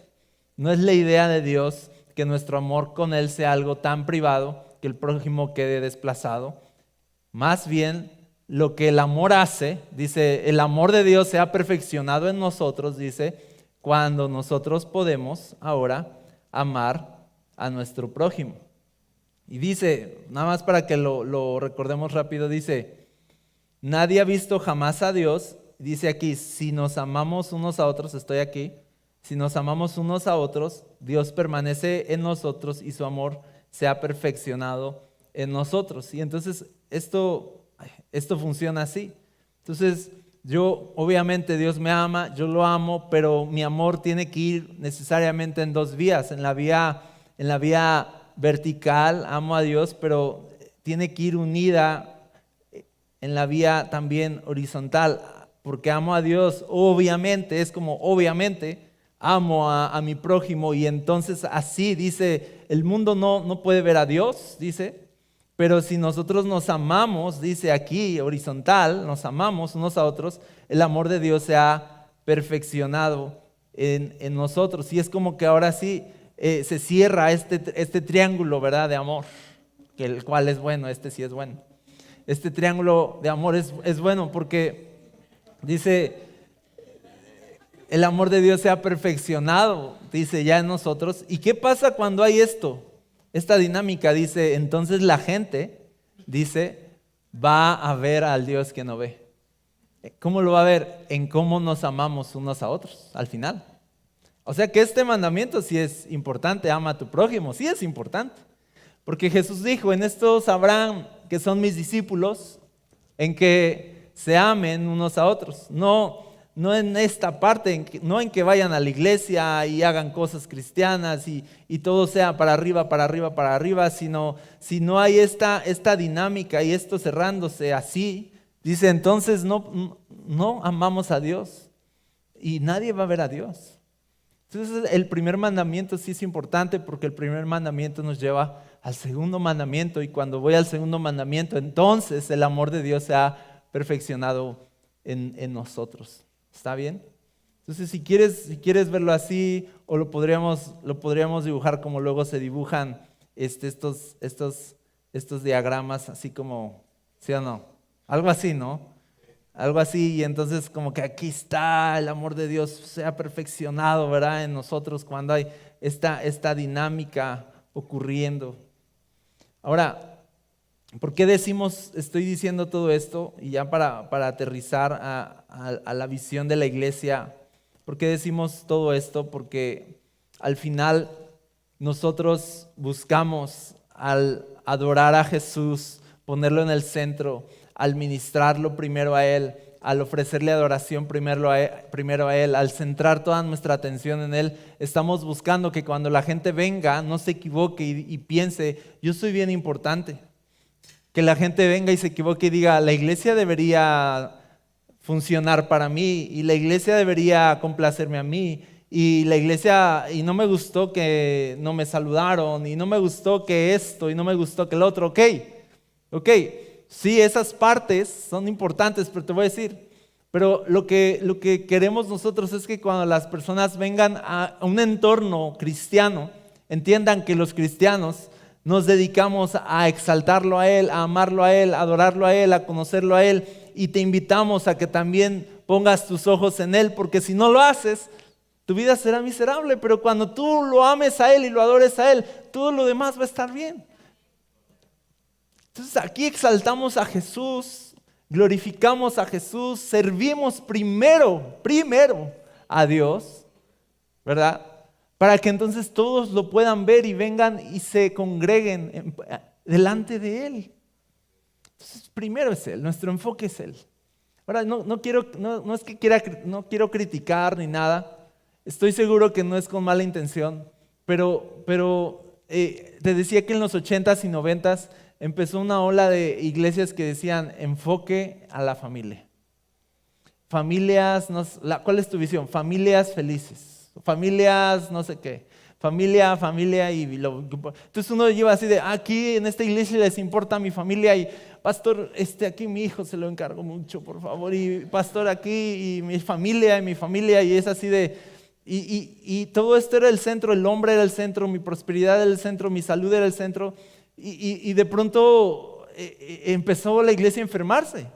No es la idea de Dios que nuestro amor con Él sea algo tan privado que el prójimo quede desplazado. Más bien, lo que el amor hace, dice, el amor de Dios se ha perfeccionado en nosotros, dice, cuando nosotros podemos ahora amar a nuestro prójimo. Y dice, nada más para que lo recordemos rápido, dice, nadie ha visto jamás a Dios. Dice aquí, si nos amamos unos a otros, estoy aquí, si nos amamos unos a otros, Dios permanece en nosotros y su amor se ha perfeccionado en nosotros. Y entonces esto funciona así. Entonces obviamente Dios me ama, yo lo amo, pero mi amor tiene que ir necesariamente en dos vías. En la vía vertical amo a Dios, pero tiene que ir unida en la vía también horizontal, porque amo a Dios, obviamente, es como obviamente amo a mi prójimo, y entonces así dice, el mundo no puede ver a Dios, dice, pero si nosotros nos amamos, dice aquí, horizontal, nos amamos unos a otros, el amor de Dios se ha perfeccionado en nosotros. Y es como que ahora sí se cierra este triángulo, ¿verdad?, de amor, que el cual es bueno, sí es bueno. Este triángulo de amor es bueno porque dice, el amor de Dios se ha perfeccionado, dice, ya en nosotros. ¿Y qué pasa cuando hay esta dinámica? Dice, entonces la gente, dice, va a ver al Dios que no ve. ¿Cómo lo va a ver? En cómo nos amamos unos a otros, al final. O sea que este mandamiento sí es importante, ama a tu prójimo, sí es importante. Porque Jesús dijo, en esto sabrán que son mis discípulos, en que se amen unos a otros. No en esta parte, no en que vayan a la iglesia y hagan cosas cristianas y todo sea para arriba, sino si no hay esta dinámica y esto cerrándose así, dice, entonces no amamos a Dios y nadie va a ver a Dios. Entonces el primer mandamiento sí es importante, porque el primer mandamiento nos lleva al segundo mandamiento, y cuando voy al segundo mandamiento, entonces el amor de Dios se ha perfeccionado en nosotros. ¿Está bien? Entonces si quieres verlo así, o lo podríamos dibujar como luego se dibujan estos diagramas, así como, ¿sí o no? Algo así, ¿no? Algo así, y entonces como que aquí está el amor de Dios, se ha perfeccionado, ¿verdad?, en nosotros cuando hay esta dinámica ocurriendo. Ahora, ¿por qué estoy diciendo todo esto? Y ya para aterrizar a la visión de la iglesia, ¿por qué decimos todo esto? Porque al final nosotros buscamos, al adorar a Jesús, ponerlo en el centro, al ministrarlo primero a Él, al ofrecerle adoración primero a Él, al centrar toda nuestra atención en Él, estamos buscando que cuando la gente venga no se equivoque y piense, yo soy bien importante. Que la gente venga y se equivoque y diga, la iglesia debería funcionar para mí, y la iglesia debería complacerme a mí, y la iglesia, y no me gustó que no me saludaron, y no me gustó que esto, y no me gustó que el otro. Ok, sí, esas partes son importantes, pero te voy a decir, pero lo que queremos nosotros es que cuando las personas vengan a un entorno cristiano, entiendan que los cristianos nos dedicamos a exaltarlo a Él, a amarlo a Él, a adorarlo a Él, a conocerlo a Él, y te invitamos a que también pongas tus ojos en Él, porque si no lo haces, tu vida será miserable, pero cuando tú lo ames a Él y lo adores a Él, todo lo demás va a estar bien. Entonces aquí exaltamos a Jesús, glorificamos a Jesús, servimos primero a Dios, ¿verdad? Para que entonces todos lo puedan ver y vengan y se congreguen delante de Él. Entonces, primero es Él, nuestro enfoque es Él. Ahora, no quiero criticar ni nada. Estoy seguro que no es con mala intención, pero te decía que en los 80s y 90s empezó una ola de iglesias que decían enfoque a la familia. Familias, ¿cuál es tu visión? Familias felices, familias no sé qué, familia, entonces uno lleva así de, aquí en esta iglesia les importa mi familia y pastor, aquí mi hijo se lo encargo mucho, por favor, y pastor aquí y mi familia, y es así de, y todo esto era el centro, el hombre era el centro, mi prosperidad era el centro, mi salud era el centro, y de pronto empezó la iglesia a enfermarse.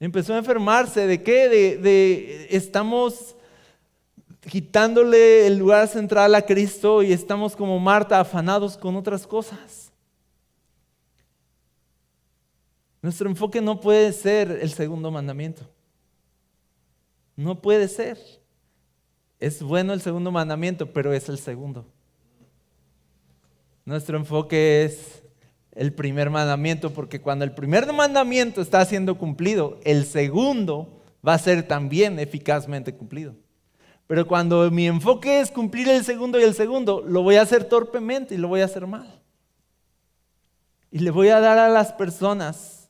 Empezó a enfermarse, ¿de qué? Estamos quitándole el lugar central a Cristo y estamos como Marta afanados con otras cosas. Nuestro enfoque no puede ser el segundo mandamiento. No puede ser. Es bueno el segundo mandamiento, pero es el segundo. Nuestro enfoque es el primer mandamiento, porque cuando el primer mandamiento está siendo cumplido, el segundo va a ser también eficazmente cumplido. Pero cuando mi enfoque es cumplir el segundo y el segundo, lo voy a hacer torpemente y lo voy a hacer mal. Y le voy a dar a las personas,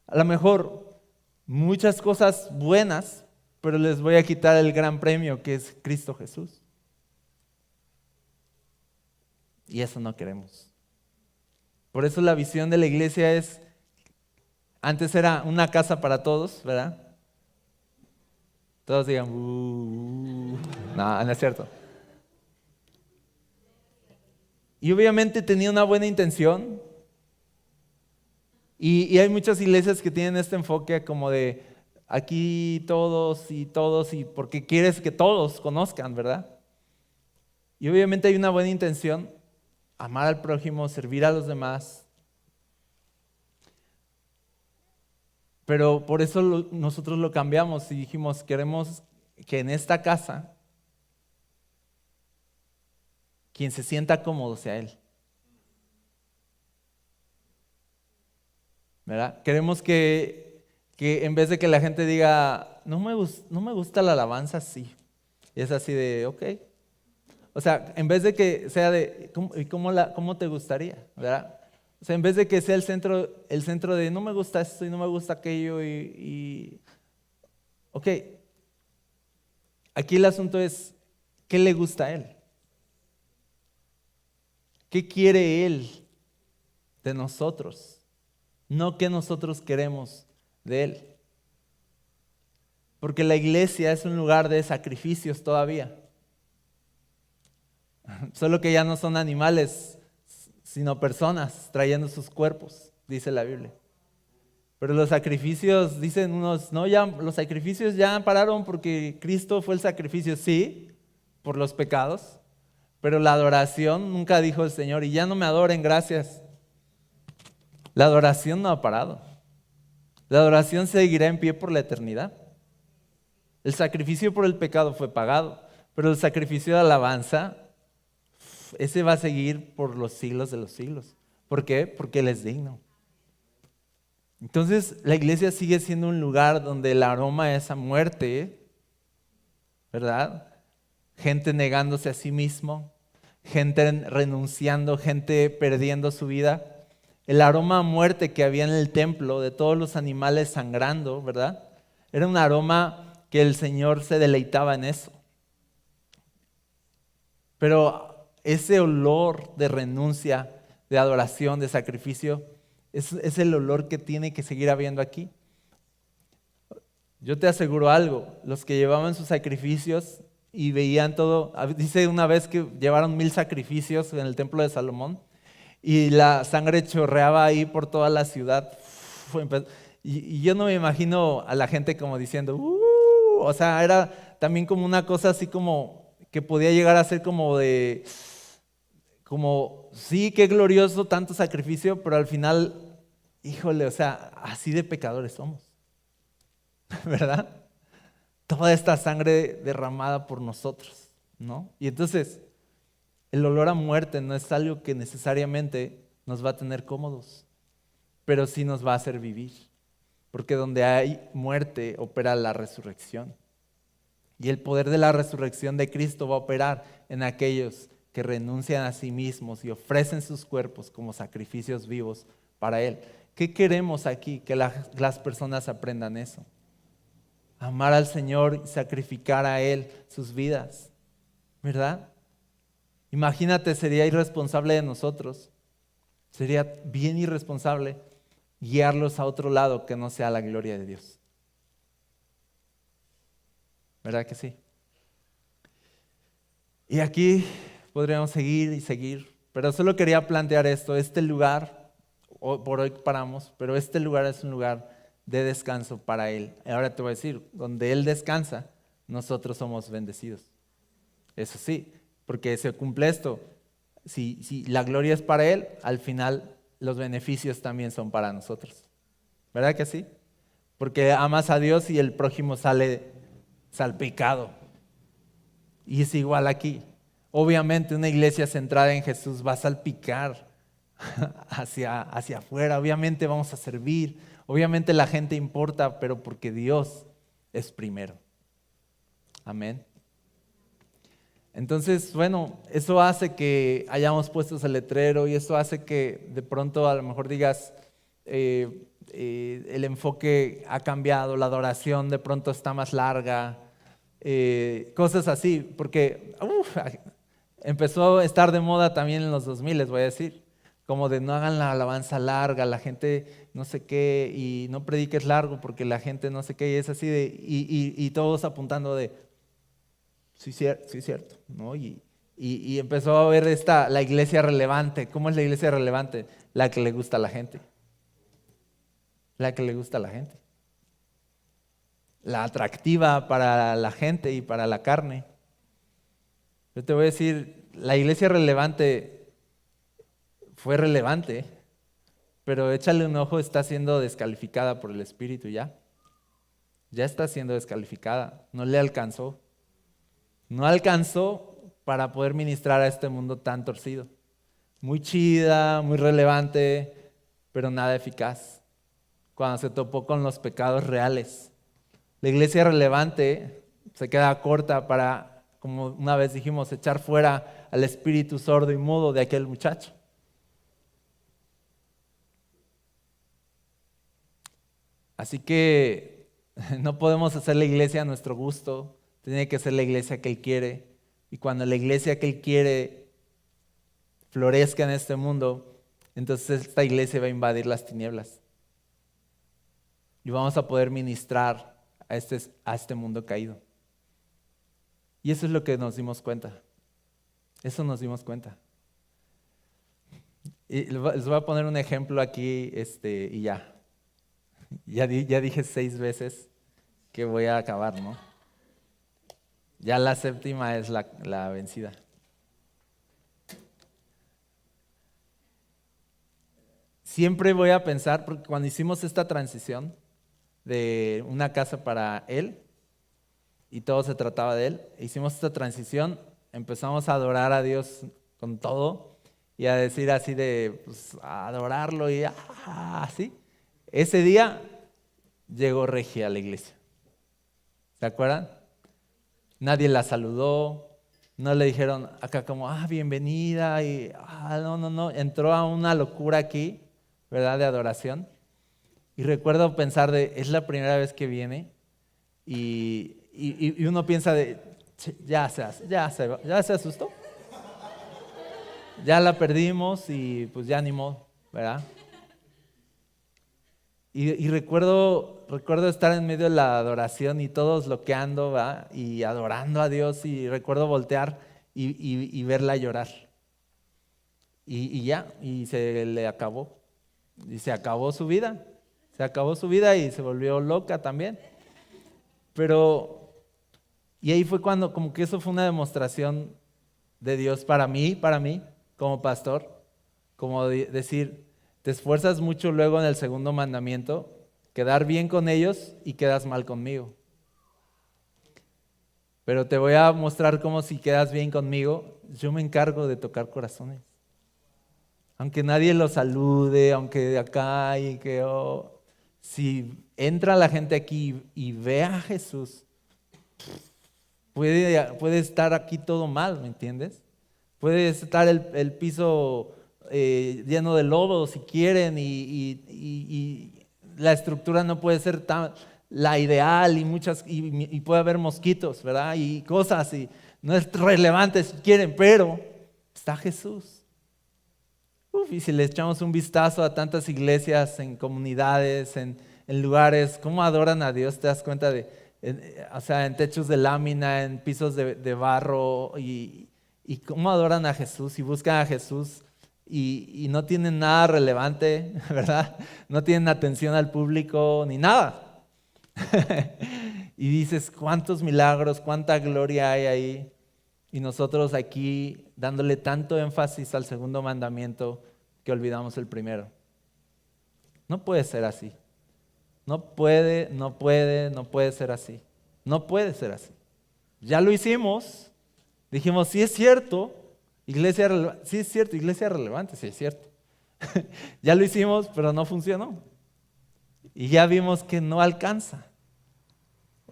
a lo mejor, muchas cosas buenas, pero les voy a quitar el gran premio que es Cristo Jesús. Y eso no queremos. Por eso la visión de la iglesia es, antes era una casa para todos, ¿verdad? Todos digan, no es cierto. Y obviamente tenía una buena intención. Y hay muchas iglesias que tienen este enfoque como de aquí todos, y porque quieres que todos conozcan, ¿verdad? Y obviamente hay una buena intención. Amar al prójimo, servir a los demás. Pero por eso nosotros lo cambiamos y dijimos, queremos que en esta casa quien se sienta cómodo sea Él. ¿Verdad? Queremos que en vez de que la gente diga, no me gusta la alabanza, sí. Y es así de, ok. O sea, en vez de que sea de, ¿cómo te gustaría? ¿Verdad? O sea, en vez de que sea el centro de no me gusta esto y no me gusta aquello ok. Aquí el asunto es, ¿qué le gusta a Él? ¿Qué quiere Él de nosotros? No qué nosotros queremos de Él. Porque la iglesia es un lugar de sacrificios todavía. Solo que ya no son animales, sino personas trayendo sus cuerpos, dice la Biblia. Pero los sacrificios, dicen unos, no, ya los sacrificios ya pararon porque Cristo fue el sacrificio, sí, por los pecados. Pero la adoración, nunca dijo el Señor, y ya no me adoren, gracias. La adoración no ha parado. La adoración seguirá en pie por la eternidad. El sacrificio por el pecado fue pagado, pero el sacrificio de alabanza, ese va a seguir por los siglos de los siglos. ¿Por qué? Porque Él es digno. Entonces, la iglesia sigue siendo un lugar donde el aroma es a muerte, ¿verdad? Gente negándose a sí mismo, gente renunciando, gente perdiendo su vida. El aroma a muerte que había en el templo de todos los animales sangrando, ¿verdad? Era un aroma que el Señor se deleitaba en eso. Pero ese olor de renuncia, de adoración, de sacrificio, es el olor que tiene que seguir habiendo aquí. Yo te aseguro algo, los que llevaban sus sacrificios y veían todo, dice una vez que llevaron 1000 sacrificios en el templo de Salomón y la sangre chorreaba ahí por toda la ciudad. Y yo no me imagino a la gente como diciendo, o sea, era también como una cosa así como que podía llegar a ser como de, como, sí, qué glorioso tanto sacrificio, pero al final, híjole, o sea, así de pecadores somos, ¿verdad? toda esta sangre derramada por nosotros, ¿no? Y entonces, el olor a muerte no es algo que necesariamente nos va a tener cómodos, pero sí nos va a hacer vivir, porque donde hay muerte opera la resurrección. Y el poder de la resurrección de Cristo va a operar en aquellos que renuncian a sí mismos y ofrecen sus cuerpos como sacrificios vivos para Él. ¿Qué queremos aquí? Que las personas aprendan eso. Amar al Señor y sacrificar a Él sus vidas, ¿verdad? Imagínate, sería irresponsable de nosotros, sería bien irresponsable guiarlos a otro lado que no sea la gloria de Dios. ¿Verdad que sí? Y aquí podríamos seguir y seguir, pero solo quería plantear esto, este lugar, por hoy paramos, pero este lugar es un lugar de descanso para Él. Ahora te voy a decir, donde Él descansa, nosotros somos bendecidos. Eso sí, porque se cumple esto. Si la gloria es para Él, al final los beneficios también son para nosotros. ¿Verdad que sí? Porque amas a Dios y el prójimo sale salpicado. Y es igual aquí. Obviamente una iglesia centrada en Jesús va a salpicar hacia afuera. Obviamente vamos a servir. Obviamente la gente importa, pero porque Dios es primero. Amén. Entonces, bueno, eso hace que hayamos puesto el letrero y eso hace que de pronto a lo mejor digas, el enfoque ha cambiado, la adoración de pronto está más larga, cosas así, porque empezó a estar de moda también en los 2000, les voy a decir, como de no hagan la alabanza larga, la gente no sé qué, y no prediques largo porque la gente no sé qué, y es así de, y todos apuntando de, sí, cierto, ¿no? Y empezó a ver la iglesia relevante. ¿Cómo es la iglesia relevante? La que le gusta a la gente. La que le gusta a la gente. La atractiva para la gente y para la carne. Yo te voy a decir, la iglesia relevante fue relevante, pero échale un ojo, está siendo descalificada por el Espíritu ya. Ya está siendo descalificada, no le alcanzó. No alcanzó para poder ministrar a este mundo tan torcido. Muy chida, muy relevante, pero nada eficaz. Cuando se topó con los pecados reales. La iglesia relevante se queda corta para, como una vez dijimos, echar fuera al espíritu sordo y mudo de aquel muchacho. Así que no podemos hacer la iglesia a nuestro gusto. Tiene que ser la iglesia que Él quiere. Y cuando la iglesia que Él quiere florezca en este mundo, entonces esta iglesia va a invadir las tinieblas. Y vamos a poder ministrar a este mundo caído. Y eso es lo que nos dimos cuenta. Eso nos dimos cuenta. Y les voy a poner un ejemplo aquí y ya. Ya dije 6 veces que voy a acabar, ¿no? Ya la séptima es la vencida. Siempre voy a pensar, porque cuando hicimos esta transición de una casa para Él, y todo se trataba de Él, hicimos esta transición, empezamos a adorar a Dios con todo, y a decir así de, pues, a adorarlo y así. Ese día llegó Regia a la iglesia. ¿Se acuerdan? Nadie la saludó, no le dijeron acá como, bienvenida, y no, entró a una locura aquí, ¿verdad? De adoración. Y recuerdo pensar es la primera vez que viene, y uno piensa ya se asustó, ya la perdimos y pues ya ni modo, ¿verdad? Y recuerdo estar en medio de la adoración y todos loqueando, ¿verdad? Y adorando a Dios, y recuerdo voltear y verla llorar. Y se le acabó. Y se acabó su vida. Se acabó su vida y se volvió loca también. Y ahí fue cuando, como que eso fue una demostración de Dios para mí, como pastor. Como decir, te esfuerzas mucho luego en el segundo mandamiento, quedar bien con ellos y quedas mal conmigo. Pero te voy a mostrar cómo si quedas bien conmigo, yo me encargo de tocar corazones. Aunque nadie los salude, aunque de acá y que si entra la gente aquí y ve a Jesús, puede estar aquí todo mal, ¿me entiendes? Puede estar el piso lleno de lodo si quieren y la estructura no puede ser la ideal y puede haber mosquitos, ¿verdad? Y cosas y no es relevante si quieren, pero está Jesús. Y si le echamos un vistazo a tantas iglesias, en comunidades, en lugares, cómo adoran a Dios, te das cuenta o sea, en techos de lámina, en pisos de barro, y cómo adoran a Jesús y buscan a Jesús y no tienen nada relevante, ¿verdad? No tienen atención al público ni nada. Y dices, ¿cuántos milagros, cuánta gloria hay ahí? Y nosotros aquí dándole tanto énfasis al segundo mandamiento que olvidamos el primero. No puede ser así. No puede ser así. No puede ser así. Ya lo hicimos. Dijimos, sí es cierto, iglesia relevante. Sí es cierto, iglesia relevante, sí es cierto. Ya lo hicimos, pero no funcionó. Y ya vimos que no alcanza.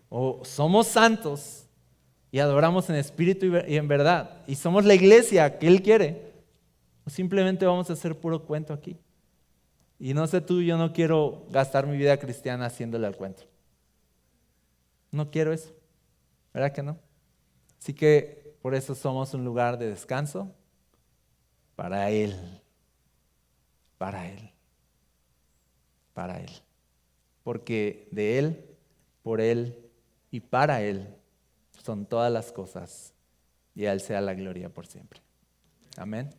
O somos santos y adoramos en espíritu y en verdad, y somos la iglesia que Él quiere, o simplemente vamos a hacer puro cuento aquí. Y no sé tú, yo no quiero gastar mi vida cristiana haciéndole al cuento. No quiero eso, ¿verdad que no? Así que por eso somos un lugar de descanso para Él, para Él, para Él. Porque de Él, por Él y para Él son todas las cosas, y a Él sea la gloria por siempre. Amén.